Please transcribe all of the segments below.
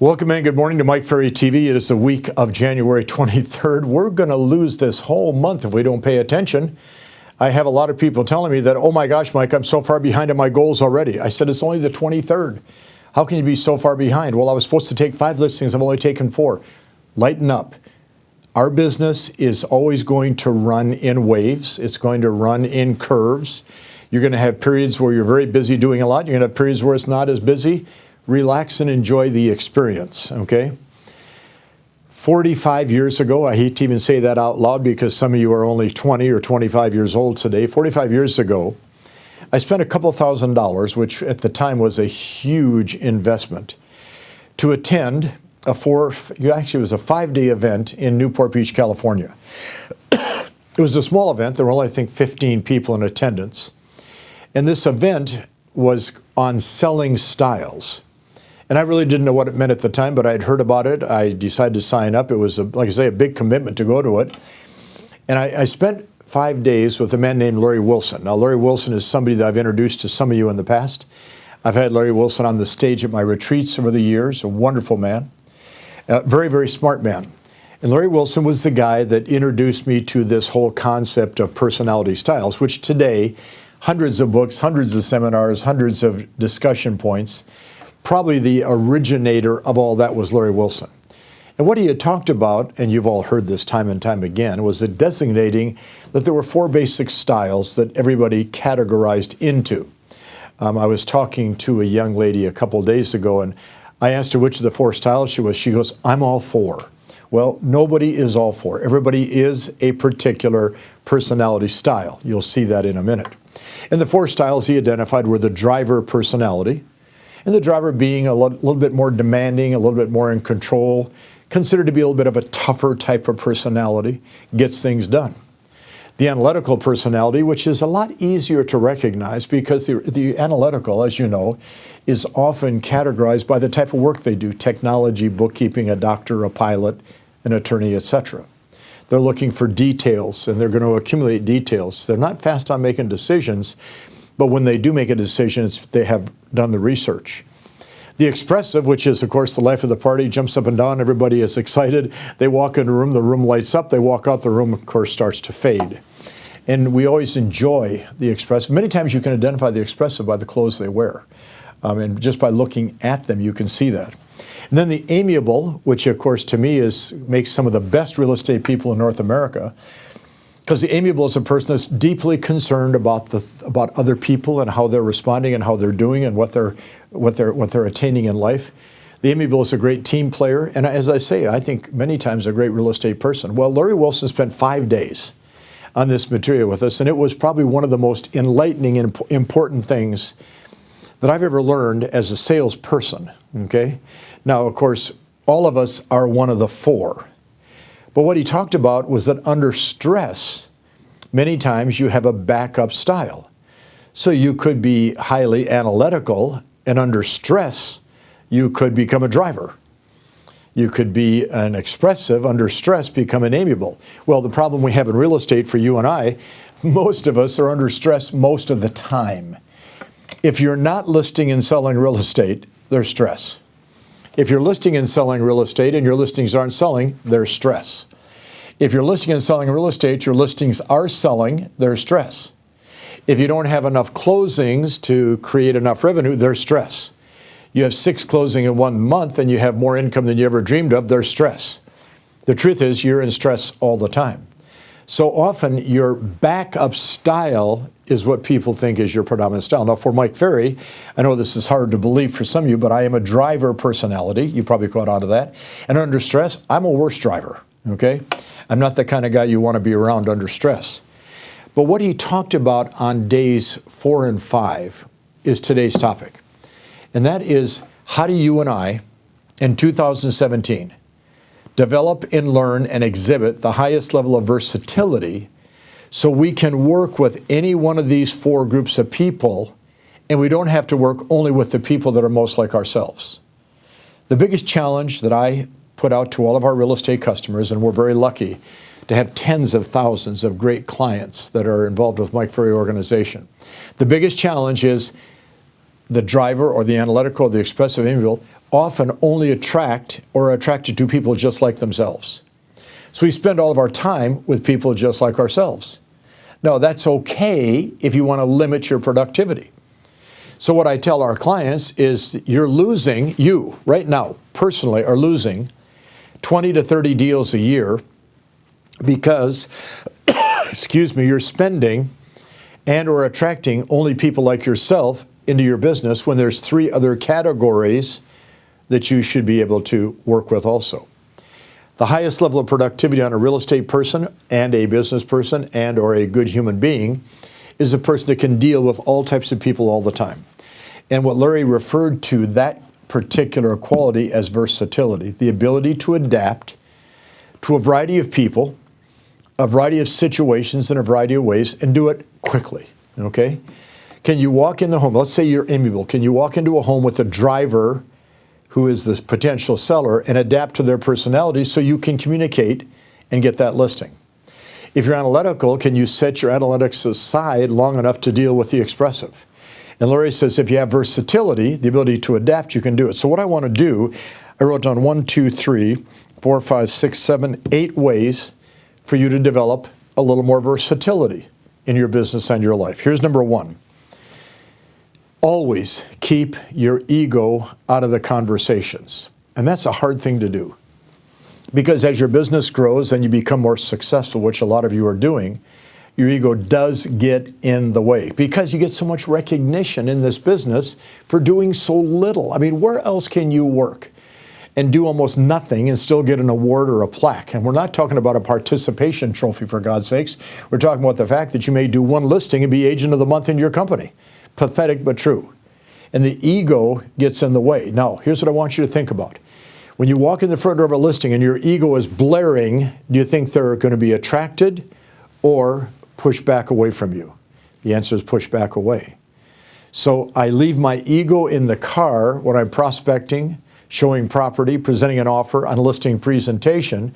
Welcome and good morning to Mike Ferry TV. It is the week of January 23rd. We're going to lose this whole month if we don't pay attention. I have a lot of people telling me that, oh my gosh, Mike, I'm so far behind on my goals already. I said, it's only the 23rd. How can you be so far behind? Well, I was supposed to take 5 listings. I've only taken 4. Lighten up. Our business is always going to run in waves. It's going to run in curves. You're going to have periods where you're very busy doing a lot. You're going to have periods where it's not as busy. Relax and enjoy the experience, okay? 45 years ago, I hate to even say that out loud because some of you are only 20 or 25 years old today. 45 years ago, I spent a couple $1,000s, which at the time was a huge investment, to attend it was a 5-day event in Newport Beach, California. It was a small event. There were only, I think, 15 people in attendance. And this event was on selling styles. And I really didn't know what it meant at the time, but I had heard about it. I decided to sign up. It was, like I say, a big commitment to go to it. And I spent 5 days with a man named Larry Wilson. Now, Larry Wilson is somebody that I've introduced to some of you in the past. I've had Larry Wilson on the stage at my retreats over the years, a wonderful man, a very, very smart man. And Larry Wilson was the guy that introduced me to this whole concept of personality styles, which today, hundreds of books, hundreds of seminars, hundreds of discussion points. Probably the originator of all that was Larry Wilson. And what he had talked about, and you've all heard this time and time again, was that designating that there were 4 basic styles that everybody categorized into. I was talking to a young lady a couple days ago, and I asked her which of the 4 styles she was. She goes, I'm all 4. Well, nobody is all 4. Everybody is a particular personality style. You'll see that in a minute. And the 4 styles he identified were the driver personality, and the driver being a little bit more demanding, a little bit more in control, considered to be a little bit of a tougher type of personality, gets things done. The analytical personality, which is a lot easier to recognize because the analytical, as you know, is often categorized by the type of work they do: technology, bookkeeping, a doctor, a pilot, an attorney, etc. They're looking for details, and they're going to accumulate details. They're not fast on making decisions, but when they do make a decision, they have done the research. The expressive, which is, of course, the life of the party, jumps up and down. Everybody is excited. They walk in the room lights up. They walk out, the room, of course, starts to fade. And we always enjoy the expressive. Many times you can identify the expressive by the clothes they wear. And just by looking at them, you can see that. And then the amiable, which, of course, to me makes some of the best real estate people in North America. Because the amiable is a person that's deeply concerned about other people and how they're responding and how they're doing and what they're attaining in life. The amiable is a great team player, and as I say, I think many times a great real estate person. Well, Larry Wilson spent 5 days on this material with us, and it was probably one of the most enlightening and important things that I've ever learned as a salesperson. Okay, now of course all of us are one of the 4. But what he talked about was that under stress, many times you have a backup style. So you could be highly analytical, and under stress, you could become a driver. You could be an expressive, under stress, become an amiable. Well, the problem we have in real estate for you and I, most of us are under stress most of the time. If you're not listing and selling real estate, there's stress. If you're listing and selling real estate and your listings aren't selling, there's stress. If you're listing and selling real estate, your listings are selling, there's stress. If you don't have enough closings to create enough revenue, there's stress. You have 6 closing in 1 month and you have more income than you ever dreamed of, there's stress. The truth is you're in stress all the time. So often your backup style is what people think is your predominant style. Now for Mike Ferry, I know this is hard to believe for some of you, but I am a driver personality. You probably caught on to that. And under stress, I'm a worse driver, okay? I'm not the kind of guy you want to be around under stress. But what he talked about on days 4 and 5 is today's topic. And that is, how do you and I, in 2017, develop and learn and exhibit the highest level of versatility so we can work with any one of these 4 groups of people, and we don't have to work only with the people that are most like ourselves. The biggest challenge that I put out to all of our real estate customers, and we're very lucky to have tens of thousands of great clients that are involved with Mike Ferry organization. The biggest challenge is the driver or the analytical or the expressive amiable often only attract or are attracted to people just like themselves. So we spend all of our time with people just like ourselves. Now, that's okay if you want to limit your productivity. So what I tell our clients is you right now, personally, are losing 20 to 30 deals a year because, you're spending and or attracting only people like yourself into your business when there's 3 other categories that you should be able to work with also. The highest level of productivity on a real estate person and a business person and or a good human being is a person that can deal with all types of people all the time. And what Larry referred to that particular quality as versatility, the ability to adapt to a variety of people, a variety of situations in a variety of ways, and do it quickly, okay? Can you walk in the home, let's say you're amiable, can you walk into a home with a driver who is the potential seller and adapt to their personality so you can communicate and get that listing? If you're analytical, can you set your analytics aside long enough to deal with the expressive? And Larry says if you have versatility, the ability to adapt, you can do it. So what I want to do, I wrote down 1, 2, 3, 4, 5, 6, 7, 8 ways for you to develop a little more versatility in your business and your life. Here's number 1. Always keep your ego out of the conversations. And that's a hard thing to do. Because as your business grows and you become more successful, which a lot of you are doing, your ego does get in the way because you get so much recognition in this business for doing so little. I mean, where else can you work and do almost nothing and still get an award or a plaque? And we're not talking about a participation trophy, for God's sakes. We're talking about the fact that you may do one listing and be agent of the month in your company. Pathetic but true. And the ego gets in the way. Now, here's what I want you to think about. When you walk in the front door of a listing and your ego is blaring, do you think they're going to be attracted or push back away from you? The answer is push back away. So I leave my ego in the car when I'm prospecting, showing property, presenting an offer on a listing presentation,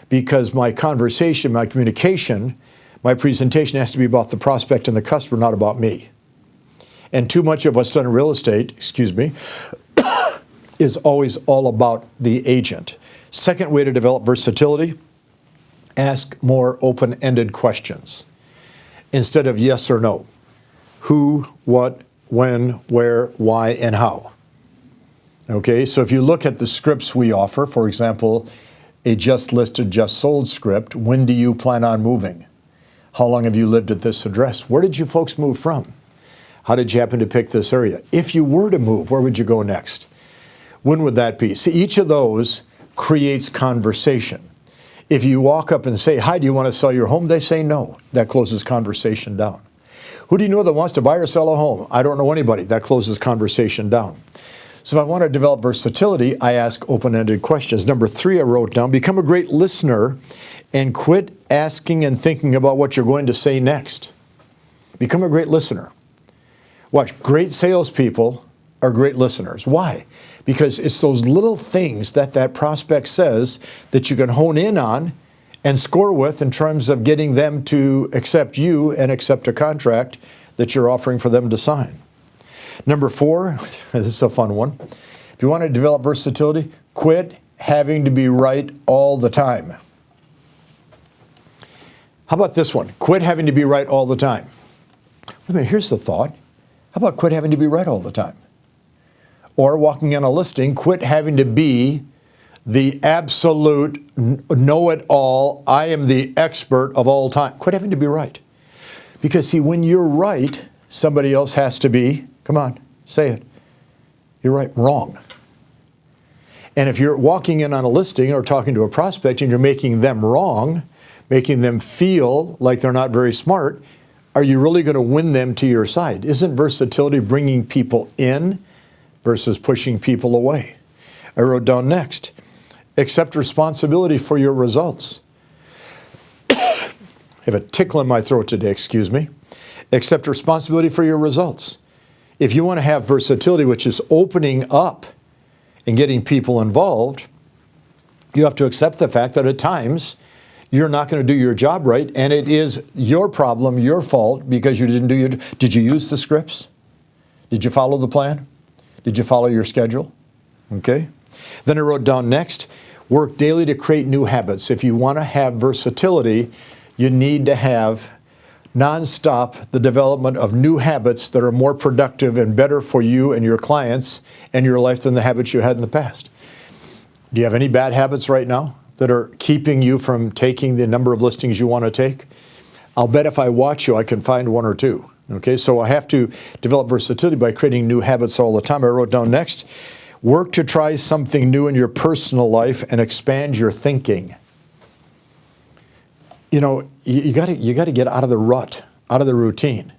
because my conversation, my communication, my presentation has to be about the prospect and the customer, not about me. And too much of what's done in real estate, is always all about the agent. Second way to develop versatility, ask more open-ended questions instead of yes or no. Who, what, when, where, why, and how. Okay, so if you look at the scripts we offer, for example, a just listed, just sold script, when do you plan on moving? How long have you lived at this address? Where did you folks move from? How did you happen to pick this area? If you were to move, where would you go next? When would that be? See, each of those creates conversation. If you walk up and say, hi, do you want to sell your home? They say no. That closes conversation down. Who do you know that wants to buy or sell a home? I don't know anybody. That closes conversation down. So if I want to develop versatility, I ask open-ended questions. Number 3, I wrote down, become a great listener and quit asking and thinking about what you're going to say next. Become a great listener. Watch, great salespeople are great listeners. Why? Because it's those little things that prospect says that you can hone in on and score with in terms of getting them to accept you and accept a contract that you're offering for them to sign. Number 4, this is a fun one. If you want to develop versatility, quit having to be right all the time. How about this one? Quit having to be right all the time. Wait a minute, here's the thought. How about quit having to be right all the time? Or walking in a listing, quit having to be the absolute know-it-all, I am the expert of all time. Quit having to be right. Because see, when you're right, somebody else has to be, come on, say it. You're right, wrong. And if you're walking in on a listing or talking to a prospect and you're making them wrong, making them feel like they're not very smart, are you really going to win them to your side? Isn't versatility bringing people in versus pushing people away? I wrote down next, accept responsibility for your results. I have a tickle in my throat today, excuse me. Accept responsibility for your results. If you want to have versatility, which is opening up and getting people involved, you have to accept the fact that at times you're not going to do your job right, and it is your problem, your fault, because you didn't do your... Did you use the scripts? Did you follow the plan? Did you follow your schedule? Okay. Then I wrote down next, work daily to create new habits. If you want to have versatility, you need to have nonstop the development of new habits that are more productive and better for you and your clients and your life than the habits you had in the past. Do you have any bad habits right now that are keeping you from taking the number of listings you want to take? I'll bet if I watch you, I can find one or two. Okay, so I have to develop versatility by creating new habits all the time. I wrote down next, work to try something new in your personal life and expand your thinking. You know, you got to get out of the rut, out of the routine.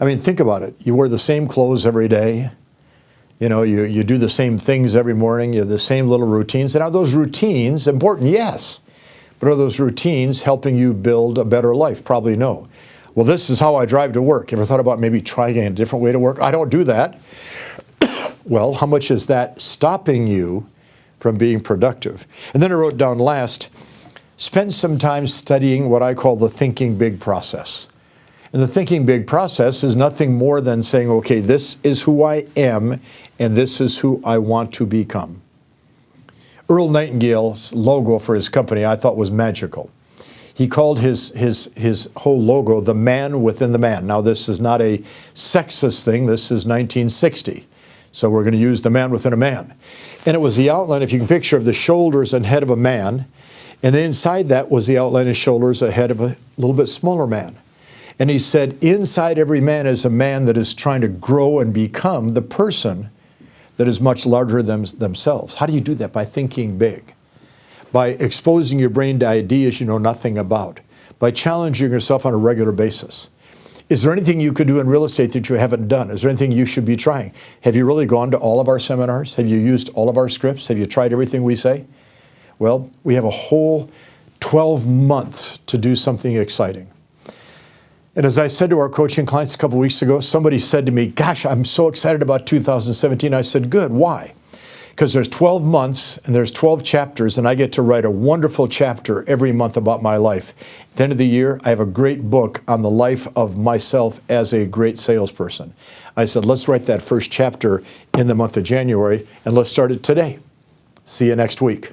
I mean, think about it. You wear the same clothes every day. You know, you do the same things every morning. You have the same little routines. And are those routines important? Yes. But are those routines helping you build a better life? Probably no. Well, this is how I drive to work. Ever thought about maybe trying a different way to work? I don't do that. Well, how much is that stopping you from being productive? And then I wrote down last, spend some time studying what I call the thinking big process. And the thinking big process is nothing more than saying, okay, this is who I am, and this is who I want to become. Earl Nightingale's logo for his company I thought was magical. He called his whole logo the man within the man. Now, this is not a sexist thing. This is 1960. So we're going to use the man within a man. And it was the outline, if you can picture, of the shoulders and head of a man. And inside that was the outline of shoulders, a head of a little bit smaller man. And he said, inside every man is a man that is trying to grow and become the person that is much larger than themselves. How do you do that? By thinking big. By exposing your brain to ideas you know nothing about. By challenging yourself on a regular basis. Is there anything you could do in real estate that you haven't done? Is there anything you should be trying? Have you really gone to all of our seminars? Have you used all of our scripts? Have you tried everything we say? Well, we have a whole 12 months to do something exciting. And as I said to our coaching clients a couple weeks ago, somebody said to me, gosh, I'm so excited about 2017. I said, good, why? Because there's 12 months and there's 12 chapters, and I get to write a wonderful chapter every month about my life. At the end of the year, I have a great book on the life of myself as a great salesperson. I said, let's write that first chapter in the month of January, and let's start it today. See you next week.